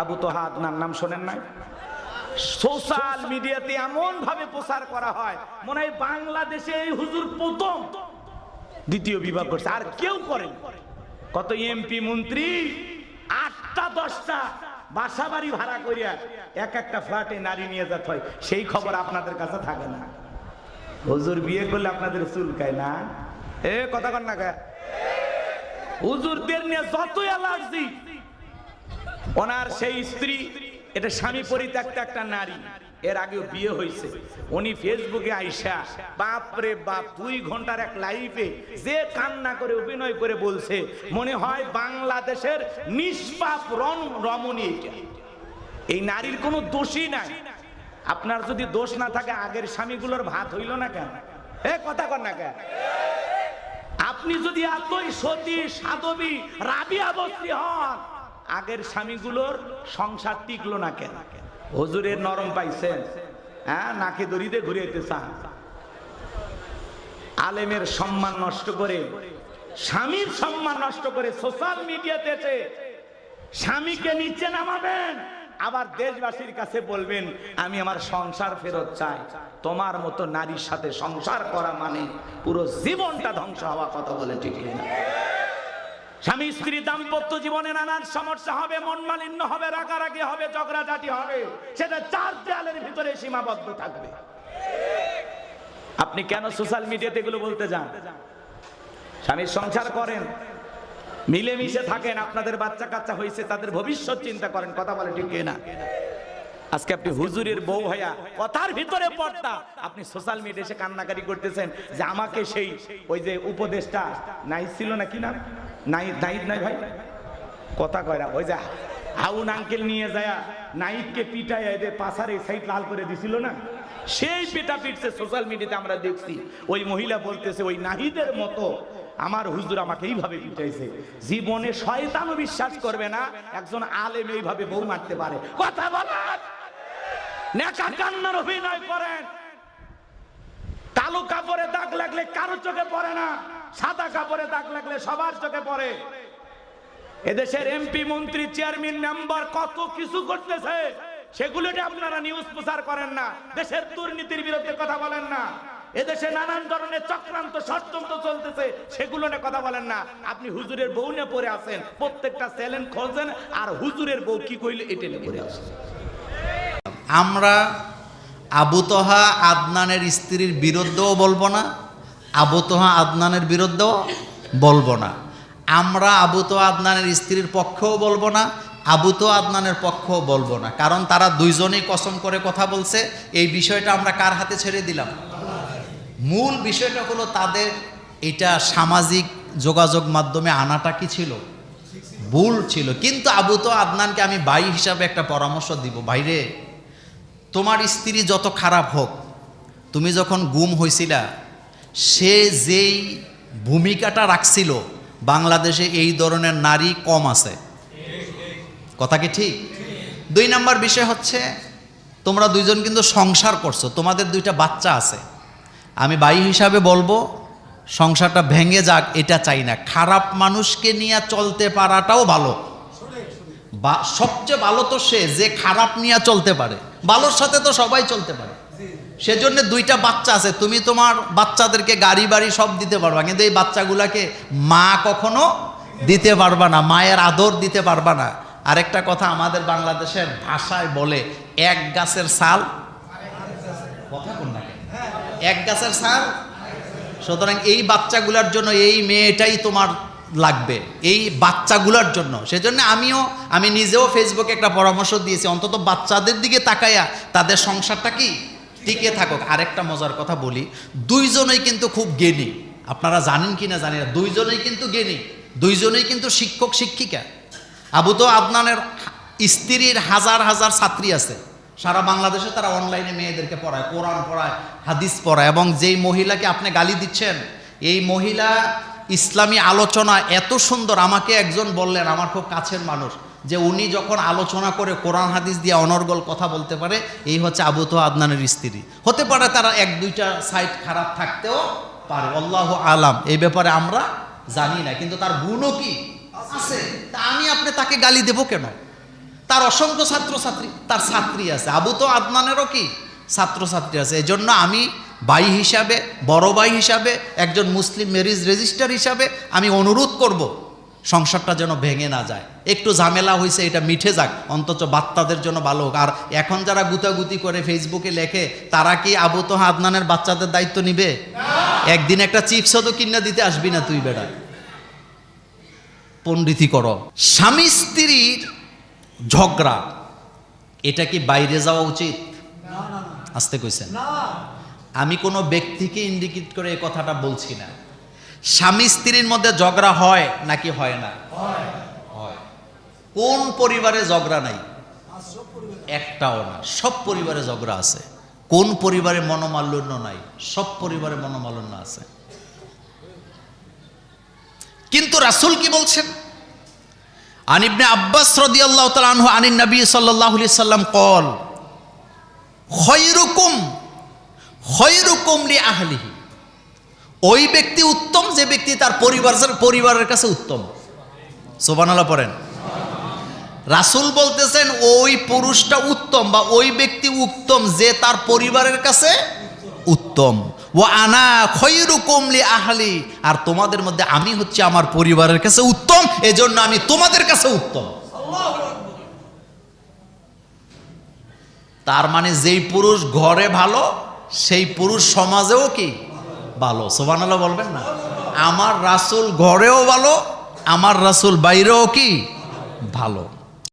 আবু তোহা আদনান নাম শোনেন নাই? সোশ্যাল মিডিয়াতে এমন ভাবে প্রচার করা হয় মনে হয় বাংলাদেশে এই হুজুর প্রথম দ্বিতীয় বিবাহ করছে, আর কেউ করেন। কত এমপি মন্ত্রী 8টা 10টা বাসা বাড়ি ভাড়া করিয়া এক একটা ফ্ল্যাটে নারী নিয়ে যেতে হয়, সেই খবর আপনাদের কাছে থাকে না। হুজুর বিয়ে করলে আপনাদের চুলকায় না? এ কথা কন না কে? হুজুরদের নিয়ে যত অ্যালার্জি। ওনার সেই স্ত্রী, এটা স্বামী পরিত্যক্ত একটা নারী, এর আগেও বিয়ে হয়েছে। উনি ফেসবুকে আইসা বাপরে বাপ 2 ঘন্টার এক লাইভে যে কান্না করে অভিনয় করে বলছে মনে হয় বাংলাদেশের নিষ্পাপ রমণী এটা। এই নারীর কোনো দোষই নাই। আপনার যদি দোষ না থাকে আগের স্বামীগুলোর ভাত হইল না কেন? এ কথা কর না কেন? আপনি যদি এতই সতী সাধবী রাবিয়া বস্তি হন, আগের স্বামীগুলোর সংসার টিকলো না কেন? হুজুরের নরম পাইছেন, হ্যাঁ, নাকে দড়িতে ঘুরিয়েতে চান। আলেমের সম্মান নষ্ট করে, স্বামীর সম্মান নষ্ট করে সোশ্যাল মিডিয়াতে এসে স্বামীকে নিচে নামাবেন, আবার দেশবাসীর কাছে বলবেন আমি আমার সংসার ফেরত চাই। তোমার মতো নারীর সাথে সংসার করা মানে পুরো জীবনটা ধ্বংস হওয়া। কথা বলে ঠিক না? স্বামী স্ত্রী দাম্পত্য জীবনে নানান সমস্যা হবে, মন মালিন্য হবে, রাগারাগি হবে, ঝগড়াঝাটি হবে, সেটা 4 দেয়ালের ভিতরে সীমাবদ্ধ থাকবে। আপনি কেন সোশ্যাল মিডিয়াতে এগুলো বলতে যান? স্বামীর সংসার করেন, মিলেমিশে থাকেন, আপনাদের বাচ্চা কাচ্চা হয়েছে, তাদের ভবিষ্যৎ চিন্তা করেন। কথা বলে ঠিক না? আজকে আপনি হুজুরের বউ হইয়া কথার ভিতরে পড়তা, আপনি সোশ্যাল মিডিয়ায় এসে কান্নাকারি করতেছেন যে আমাকে সেই ওই যে উপদেশটা নাই ছিল না, কি নাম, নাইদ নাই ভাই, কথা কয়রা, ওই যে হাউন আঙ্কেল নিয়ে যায় নাইদকে পিটায় এদের পাশার এই সাইড লাল করে দিছিল না, সেই পিটা পিটছে সোশ্যাল মিডিয়াতে আমরা দেখছি। ওই মহিলা বলতেছে ওই নাহিদের মতো আমার হুজুর আমাকে এইভাবে পিটাইছে। জীবনে শয়তানও বিশ্বাস করবে না একজন আলেম এইভাবে বউ মারতে পারে। কথা বলেন, নেকা কান্নার অভিনয় করেন। কালো কাপড়ে দাগ লাগলে কারো চোখে পড়ে না, সাদা কাপড়ে দাগ লাগলে সবার চোখে পড়ে। এদেশের এমপি মন্ত্রী চেয়ারম্যান মেম্বার কত কিছু করতেছে, সেগুলোকে আপনারা নিউজ প্রচার করেন না। দেশের দুর্নীতির বিরুদ্ধে কথা বলেন না। এদেশে নানান ধরনের চক্রান্ত ষড়যন্ত্র চলতেছে, সেগুলো নিয়ে কথা বলেন না। আপনি হুজুরের বউ নিয়ে পড়ে আছেন, প্রত্যেকটা চ্যালেঞ্জ খোঁজেন, আর হুজুরের বউ কি কইলে এটা নিয়ে পড়ে আছেন। আমরা আবু তোহা আদনানের স্ত্রীর বিরুদ্ধেও বলবো না, আবু তোহা আদনানের বিরুদ্ধেও বলবো না। আমরা আবু তোহা আদনানের স্ত্রীর পক্ষেও বলবো না, আবু তোহা আদনানের পক্ষেও বলবো না, কারণ তারা দুইজনেই কসম করে কথা বলছে। এই বিষয়টা আমরা কার হাতে ছেড়ে দিলাম? মূল বিষয়টা হলো তাদের এটা সামাজিক যোগাযোগ মাধ্যমে আনাটা কি ছিল? ভুল ছিল। কিন্তু আবু তোহা আদনানকে আমি ভাই হিসাবে একটা পরামর্শ দিব, ভাইরে, তোমার স্ত্রী যত খারাপ হোক, তুমি যখন গুম হয়েছিলা, সে যেই ভূমিকাটা রাখছিল, বাংলাদেশে এই ধরনের নারী কম আছে। কথা কি ঠিক? 2 নম্বর বিষয় হচ্ছে তোমরা দুইজন কিন্তু সংসার করছো, তোমাদের 2টা বাচ্চা আছে। আমি ভাই হিসাবে বলবো সংসারটা ভেঙে যাক এটা চাই না। খারাপ মানুষকে নিয়ে চলতে পারাটাও ভালো। সবচেয়ে ভালো তো সে যে খারাপ নিয়ে চলতে পারে, ভালোর সাথে তো সবাই চলতে পারে। সেজন্য 2টা বাচ্চা আছে, তুমি তোমার বাচ্চাদেরকে গাড়ি বাড়ি সব দিতে পারবা, কিন্তু এই বাচ্চাগুলাকে মা কখনো দিতে পারবা না, মায়ের আদর দিতে পারবা না। আরেকটা কথা আমাদের বাংলাদেশের ভাষায় বলে, এক গাছের ছাল, কথা কোন না, এক গাছের ছাল। সুতরাং এই বাচ্চাগুলার জন্য এই মেয়েটাই তোমার লাগবে, এই বাচ্চাগুলার জন্য। সেজন্য আমি নিজেও ফেসবুকে একটা পরামর্শ দিয়েছি, অন্তত বাচ্চাদের দিকে তাকাইয়া তাদের সংসারটা কি টিকে থাকুক। আরেকটা মজার কথা বলি, দুইজনেই কিন্তু খুব জ্ঞানী, আপনারা জানেন কি না জানি না, দুইজনেই কিন্তু জ্ঞানী, দুইজনেই কিন্তু শিক্ষক শিক্ষিকা। আবু তোহা আদনানের স্ত্রীর হাজার হাজার ছাত্রী আছে সারা বাংলাদেশে, তারা অনলাইনে মেয়েদেরকে পড়ায়, কোরআন পড়ায়, হাদিস পড়ায়। এবং যেই মহিলাকে আপনি গালি দিচ্ছেন, এই মহিলা ইসলামী আলোচনা এত সুন্দর। আমাকে একজন বললেন, আমার খুব কাছের মানুষ, যে উনি যখন আলোচনা করে কোরআন হাদিস দিয়ে অনর্গল কথা বলতে পারে, এই হচ্ছে আবু তোহা আদনানের স্ত্রী। হতে পারে তারা 1-2টা সাইড খারাপ থাকতেও পারে, আল্লাহু আলাম, এই ব্যাপারে আমরা জানি না, কিন্তু তার গুণও কি আছে। তা আমি আপনি তাকে গালি দেব কেন? তার অসংখ্য ছাত্রছাত্রী, তার ছাত্রী আছে। আবু তো আদনানেরও কি ছাত্রছাত্রী আছে। এজন্য আমি ভাই হিসাবে, বড় ভাই হিসাবে, একজন মুসলিম ম্যারেজ রেজিস্ট্রার হিসাবে আমি অনুরোধ করব, সংসারটা যেন ভেঙে না যায়। একটু ঝামেলা হয়েছে, এটা মিঠে যাক, অন্তত বাচ্চাদের জন্য ভালো হোক। আর এখন যারা গুতাগুতি করে ফেসবুকে লেখে, তারা কি আবু তো আদনানের বাচ্চাদের দায়িত্ব নিবে? একদিন একটা চিপসও তো কিনা দিতে আসবি না তুই বেটা। পণ্ডিতি করো। স্বামী স্ত্রীর ঝগড়া, এটা কি বাইরে যাওয়া উচিত? আসতে কইছেন। আমি কোনো ব্যক্তিকে ইন্ডিকেট করে এই কথাটা বলছি না। স্বামী স্ত্রীর মধ্যে ঝগড়া হয় নাকি হয় না? হয়। কোন পরিবারে ঝগড়া নাই? একটাও না, সব পরিবারে ঝগড়া আছে। কোন পরিবারে মনোমালিন্য নাই? সব পরিবারে মনোমালিন্য আছে। কিন্তু রাসূল কি বলছেন? আন ইবনে আব্বাস রাদিয়াল্লাহু তাআলা আনহু আনিন নবী সাল্লাল্লাহু আলাইহি সাল্লাম قال খয়রুকুম লি আহলিহি, ওই ব্যক্তি উত্তম যে ব্যক্তি তার পরিবারের কাছে উত্তম। সুবহানাল্লাহ পড়েন। রাসূল বলতেছেন ওই পুরুষটা উত্তম বা ওই ব্যক্তি উত্তম যে তার পরিবারের কাছে উত্তম। ওয়া আনা খয়রুকুম লি আহলি, আর তোমাদের মধ্যে আমি হচ্ছে আমার পরিবারের কাছে উত্তম, এজন্য আমি তোমাদের কাছে উত্তম। তার মানে যেই পুরুষ ঘরে ভালো, সেই পুরুষ সমাজেও কি ভালো। সুবহানাল্লাহ বলবেন না? আমার রাসূল ঘরেও ভালো, আমার রাসূল বাইরেও কি ভালো।